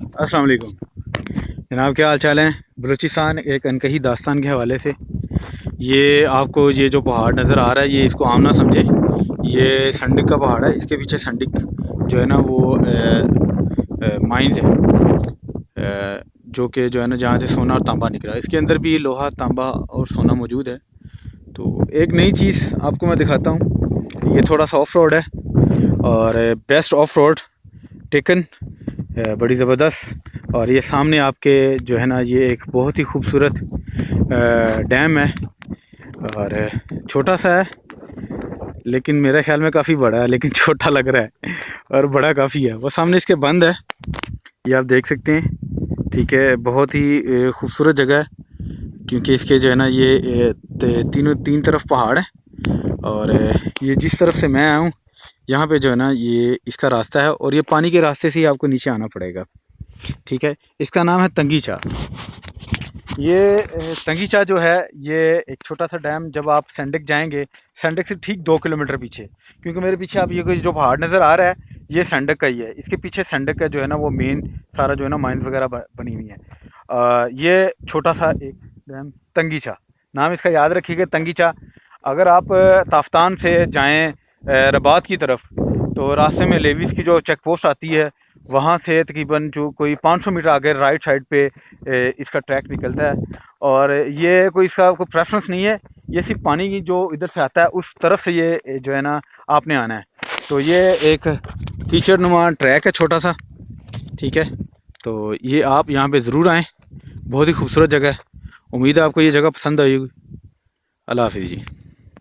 अस्सलाम वालेकुम जनाब, क्या हाल चाल है। बलूचिस्तान एक अनकही दास्तान के हवाले से ये आपको ये जो पहाड़ नज़र आ रहा है, ये इसको आम ना समझे। ये संडिक का पहाड़ है। इसके पीछे संडिक जो है ना वो माइंस है, जो कि जो है ना जहाँ से सोना और तांबा निकला। इसके अंदर भी लोहा तांबा और सोना मौजूद है। तो एक नई चीज़ आपको मैं दिखाता हूँ। ये थोड़ा सा ऑफ रोड है और बेस्ट ऑफ रोड टेकन, बड़ी ज़बरदस्त। और ये सामने आपके जो है ना ये एक बहुत ही खूबसूरत डैम है और छोटा सा है, लेकिन मेरे ख्याल में काफ़ी बड़ा है, लेकिन छोटा लग रहा है और बड़ा काफ़ी है। वो सामने इसके बंद है, ये आप देख सकते हैं। ठीक है, बहुत ही खूबसूरत जगह है क्योंकि इसके जो है ना ये तीन तरफ पहाड़ है। और ये जिस तरफ से मैं आया हूँ यहाँ पे जो है ना ये इसका रास्ता है और ये पानी के रास्ते से ही आपको नीचे आना पड़ेगा। ठीक है, इसका नाम है तंगीचा। ये तंगीचा जो है ये एक छोटा सा डैम। जब आप सैंडक जाएंगे, सैंडक से ठीक 2 किलोमीटर पीछे, क्योंकि मेरे पीछे आप ये जो पहाड़ नज़र आ रहा है ये सैंडक का ही है। इसके पीछे सैंडक का जो है ना वो मेन सारा जो है ना माइंस वगैरह बनी हुई है। ये छोटा सा एक डैम तंगीचा, नाम इसका याद रखिएगा, तंगीचा। अगर आप ताफ्तान से जाएँ रबात की तरफ, तो रास्ते में लेविस की जो चेक पोस्ट आती है वहाँ से तकरीबन जो कोई 500 मीटर आगे राइट साइड पे इसका ट्रैक निकलता है। और ये कोई इसका कोई प्रेफरेंस नहीं है, ये सिर्फ पानी की जो इधर से आता है उस तरफ से ये जो है ना आपने आना है। तो ये एक कीचड़ नुमा ट्रैक है छोटा सा। ठीक है, तो ये आप यहाँ पे ज़रूर आएँ, बहुत ही खूबसूरत जगह है। उम्मीद है आपको ये जगह पसंद आई होगी। अल्लाह हाफिज़ जी।